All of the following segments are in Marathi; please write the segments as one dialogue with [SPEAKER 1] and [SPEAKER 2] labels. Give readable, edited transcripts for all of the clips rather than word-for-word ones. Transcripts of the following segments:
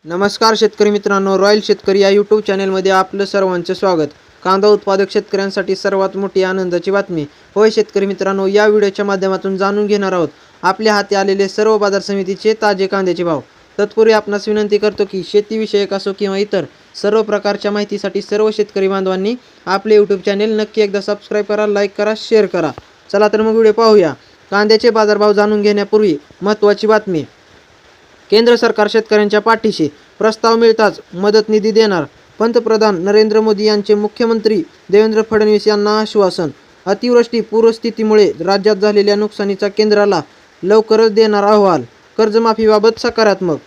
[SPEAKER 1] नमस्कार शेतकरी मित्रांनो, रॉयल शेतकरी या यूट्यूब चॅनलमध्ये आपलं सर्वांचं स्वागत. कांदा उत्पादक शेतकऱ्यांसाठी सर्वात मोठी आनंदाची बातमी. होय शेतकरी मित्रांनो, या व्हिडिओच्या माध्यमातून जाणून घेणार आहोत आपल्या हाती आलेले सर्व बाजार समितीचे ताजे कांद्याचे भाव. तत्पूर्वी आपणास विनंती करतो की शेतीविषयक असो किंवा इतर सर्व प्रकारच्या माहितीसाठी सर्व शेतकरी बांधवांनी आपले यूट्यूब चॅनल नक्की एकदा सबस्क्राईब करा, लाईक करा, शेअर करा. चला तर मग व्हिडिओ पाहूया. कांद्याचे बाजारभाव जाणून घेण्यापूर्वी महत्त्वाची बातमी. केंद्र सरकार शेतकऱ्यांच्या पाठीशी, प्रस्ताव मिळताच मदत निधी देणार. पंतप्रधान नरेंद्र मोदी यांचे मुख्यमंत्री देवेंद्र फडणवीस यांना आश्वासन. अतिवृष्टी पूरस्थितीमुळे राज्यात झालेल्या नुकसानीचा केंद्राला लवकरच देणार अहवाल. कर्जमाफीबाबत सकारात्मक.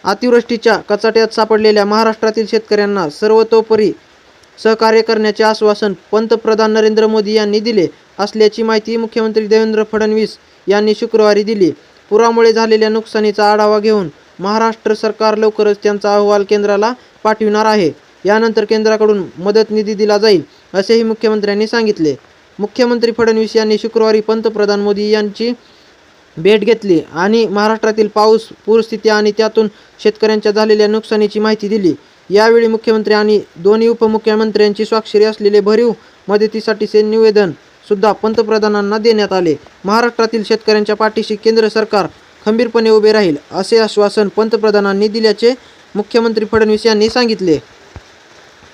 [SPEAKER 1] अतिवृष्टीच्या कचाट्यात सापडलेल्या महाराष्ट्रातील शेतकऱ्यांना सर्वतोपरी सहकार्य करण्याचे आश्वासन पंतप्रधान नरेंद्र मोदी यांनी दिले असल्याची माहिती मुख्यमंत्री देवेंद्र फडणवीस यांनी शुक्रवारी दिली. पुरामुळे झालेल्या नुकसानीचा आढावा घेऊन महाराष्ट्र सरकार लवकरच त्यांचा अहवाल केंद्राला पाठविणार आहे. यानंतर केंद्राकडून मदत निधी दिला जाईल, असेही मुख्यमंत्र्यांनी सांगितले. मुख्यमंत्री फडणवीस यांनी शुक्रवारी पंतप्रधान मोदी यांची भेट घेतली आणि महाराष्ट्रातील पाऊस, पूरस्थिती आणि त्यातून शेतकऱ्यांच्या झालेल्या नुकसानीची माहिती दिली. यावेळी मुख्यमंत्री आणि दोन्ही उपमुख्यमंत्र्यांची स्वाक्षरी असलेले भरीव मदतीसाठीचे निवेदन सुद्धा पंतप्रधानांना देण्यात आले. महाराष्ट्रातील शेतकऱ्यांच्या पाठीशी केंद्र सरकार खंबीरपणे उभे राहील, असे आश्वासन पंतप्रधानांनी दिल्याचे मुख्यमंत्री फडणवीस यांनी सांगितले.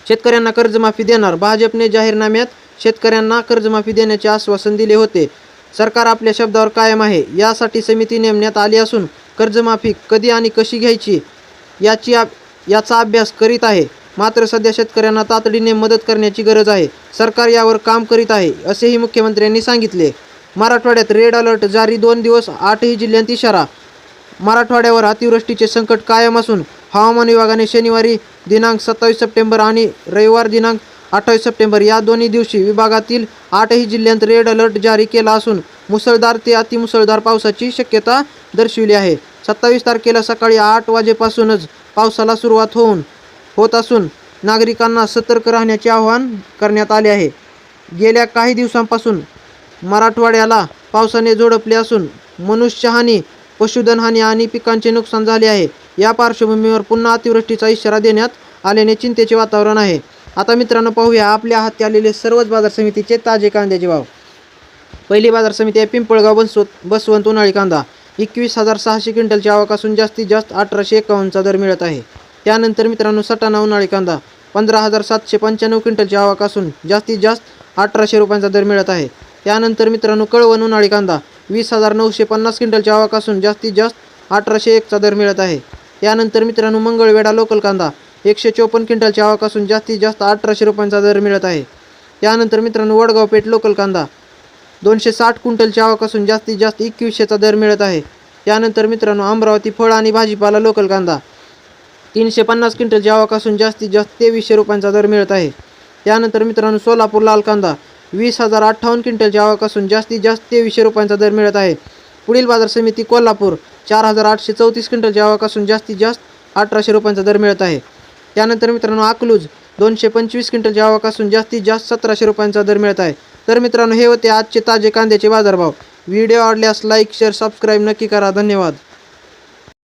[SPEAKER 1] शेतकऱ्यांना कर्जमाफी देणार. भाजपने जाहीरनाम्यात शेतकऱ्यांना कर्जमाफी देण्याचे आश्वासन दिले होते. सरकार आपल्या शब्दावर कायम आहे. यासाठी समिती नेमण्यात आली असून कर्जमाफी कधी आणि कशी घ्यायची याचा अभ्यास करीत आहे. मात्र सध्या शेतकऱ्यांना तातडीने मदत करण्याची गरज आहे. सरकार यावर काम करीत आहे, असेही मुख्यमंत्र्यांनी सांगितले. मराठवाड्यात रेड अलर्ट जारी. 2 दिवस 8ही जिल्ह्यांत इशारा. मराठवाड्यावर अतिवृष्टीचे संकट कायम असून हवामान विभागाने शनिवारी दिनांक 27 सप्टेंबर आणि रविवार दिनांक 28 सप्टेंबर या दोन्ही दिवशी विभागातील 8ही जिल्ह्यांत रेड अलर्ट जारी केला असून मुसळधार ते अतिमुसळधार पावसाची शक्यता दर्शविली आहे. 27 तारखेला सकाळी 8 वाजेपासूनच पावसाला सुरुवात होत असून नागरिकांना सतर्क राहण्याचे आवाहन करण्यात आले आहे. गेल्या काही दिवसांपासून मराठवाड्याला पावसाने झोडपले असून मनुष्यहानी, पशुधनहानी आणि पिकांचे नुकसान झाले आहे. या पार्श्वभूमीवर पुन्हा अतिवृष्टीचा इशारा देण्यात आल्याने चिंतेचे वातावरण आहे. आता मित्रांनो पाहूया आपल्या हाती आलेले सर्वच बाजार समितीचे ताजे कांद्याचे भाव. पहिली बाजार समिती आहे पिंपळगाव बसवंत. उन्हाळी कांदा 21,600 क्विंटलची आवक असून जास्तीत जास्त 1851चा दर मिळत आहे. त्यानंतर मित्रांनो सटाणा उन्हाळी कांदा 15,795 क्विंटलची आवक असून जास्तीत जास्त 1800 रुपयांचा दर मिळत आहे. त्यानंतर मित्रांनो कळवण उन्हाळी कांदा 20,950 क्विंटलची आवक असून जास्तीत जास्त 1801चा दर मिळत आहे. त्यानंतर मित्रांनो मंगळवेढा लोकल कांदा 154 क्विंटलची आवक असून जास्तीत जास्त 1800 रुपयांचा दर मिळत आहे. त्यानंतर मित्रांनो वडगाव पेठ लोकल कांदा 260 क्विंटलची आवक असून जास्तीत जास्त 2100चा दर मिळत आहे. त्यानंतर मित्रांनो अमरावती फळ आणि भाजीपाला लोकल कांदा 350 क्विंटलची आवक असून जास्तीत जास्त 2300 रुपयांचा दर मिळत आहे. त्यानंतर मित्रांनो सोलापूर लाल कांदा 20,058 क्विंटलची आवक असून जास्तीत जास्त 2300 रुपयांचा दर मिळत आहे. पुढील बाजार समिती कोल्हापूर 4,834 क्विंटलची आवक असून जास्तीत जास्त 1800 रुपयांचा दर मिळत आहे. त्यानंतर मित्रांनो अकलूज 225 क्विंटलची आवक असून जास्तीत जास्त 1700 रुपयांचा दर मिळत आहे. तर मित्रांनो हे होते आजचे ताजे कांद्याचे बाजारभाव. व्हिडिओ आवडल्यास लाईक, शेअर, सबस्क्राईब नक्की करा. धन्यवाद.